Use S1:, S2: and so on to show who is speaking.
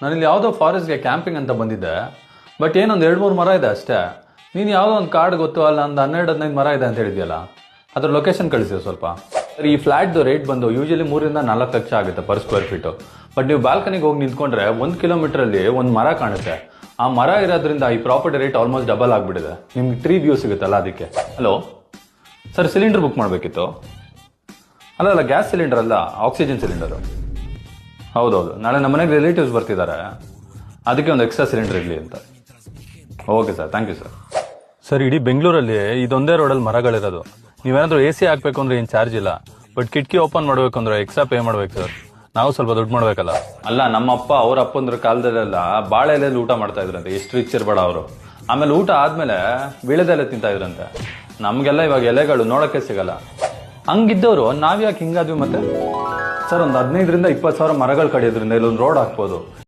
S1: ನಾನಿಲ್ಲಿ ಯಾವುದೋ ಫಾರೆಸ್ಟ್ಗೆ ಕ್ಯಾಂಪಿಂಗ್ ಅಂತ ಬಂದಿದ್ದೆ. ಬಟ್ ಏನೊಂದು 2-3 ಮರ ಇದೆ ಅಷ್ಟೇ. ನೀನು ಯಾವುದೋ ಒಂದು ಕಾಡು ಗೊತ್ತು ಅಲ್ಲ, ಒಂದು 12-15 ಮರ ಇದೆ ಅಂತ ಹೇಳಿದ್ಯಲ್ಲ, ಅದ್ರ ಲೊಕೇಶನ್ ಕಳಿಸಿ ಸ್ವಲ್ಪ. ಸರ್, ಈ ಫ್ಲ್ಯಾಟ್ದು ರೇಟ್ ಬಂದು ಯೂಶಲಿ 3-4 ಲಕ್ಷ ಆಗುತ್ತೆ ಪರ್ ಸ್ಕ್ವೇರ್ ಫೀಟು. ಬಟ್ ನೀವು ಬಾಲ್ಕನಿಗೆ ಹೋಗಿ ನಿಂತ್ಕೊಂಡ್ರೆ 1 ಕಿಲೋಮೀಟ್ರಲ್ಲಿ ಒಂದು ಮರ ಕಾಣುತ್ತೆ. ಆ ಮರ ಇರೋದ್ರಿಂದ ಈ ಪ್ರಾಪರ್ಟಿ ರೇಟ್ ಆಲ್ಮೋಸ್ಟ್ ಡಬಲ್ ಆಗಿಬಿಟ್ಟಿದೆ. ನಿಮ್ಗೆ 3 ವ್ಯೂ ಸಿಗುತ್ತಲ್ಲ ಅದಕ್ಕೆ. ಹಲೋ ಸರ್, ಸಿಲಿಂಡರ್ ಬುಕ್ ಮಾಡಬೇಕಿತ್ತು. ಅಲ್ಲ ಗ್ಯಾಸ್ ಸಿಲಿಂಡರ್ ಅಲ್ಲ, ಆಕ್ಸಿಜನ್ ಸಿಲಿಂಡರು. ಹೌದೌದು, ನಾಳೆ ನಮ್ಮ ಮನೆಗೆ ರಿಲೇಟಿವ್ಸ್ ಬರ್ತಿದ್ದಾರೆ, ಅದಕ್ಕೆ ಒಂದು ಎಕ್ಸ್ಟ್ರಾ ಸಿಲಿಂಡರ್ ಇರಲಿ ಅಂತ. Okay sir, thank you sir. Sir, ಇಡೀ ಬೆಂಗಳೂರಲ್ಲಿ ಇದೊಂದೇ ರೋಡಲ್ಲಿ ಮರಗಳಿರೋದು. ನೀವೇನಾದರೂ AC ಹಾಕಬೇಕು ಅಂದ್ರೆ ಏನು ಚಾರ್ಜ್ ಇಲ್ಲ. ಬಟ್ ಕಿಟಕಿ ಓಪನ್ ಮಾಡಬೇಕು ಅಂದ್ರೆ ಎಕ್ಸ್ಟ್ರಾ ಪೇ ಮಾಡ್ಬೇಕು ಸರ್. ನಾವು ಸ್ವಲ್ಪ ದುಡ್ಡು ಮಾಡಬೇಕಲ್ಲ. ಅಲ್ಲ, ನಮ್ಮಪ್ಪ ಅವ್ರ ಅಪ್ಪಂದ್ರ ಕಾಲದಲ್ಲೆಲ್ಲ ಬಾಳೆ ಎಲೆಯಲ್ಲಿ ಊಟ ಮಾಡ್ತಾ ಇದ್ರಂತೆ, ಎಷ್ಟು ರಿಚ್ ಇರಬೇಡ ಅವರು. ಆಮೇಲೆ ಊಟ ಆದ್ಮೇಲೆ ಬೀಳದೆಲೆ ತಿಂತಾ ಇದ್ರಂತೆ. ನಮಗೆಲ್ಲ ಇವಾಗ ಎಲೆಗಳು ನೋಡೋಕ್ಕೆ ಸಿಗಲ್ಲ. ಹಂಗಿದ್ದವರು ನಾವ್ಯಾಕೆ ಹಿಂಗಾದ್ವಿ ಮತ್ತೆ? ಸರ್, ಒಂದು 15-20 ಸಾವಿರ ಮರಗಳು ಕಡಿಯೋದ್ರಿಂದ ಇಲ್ಲೊಂದು ರೋಡ್ ಹಾಕ್ಬೋದು.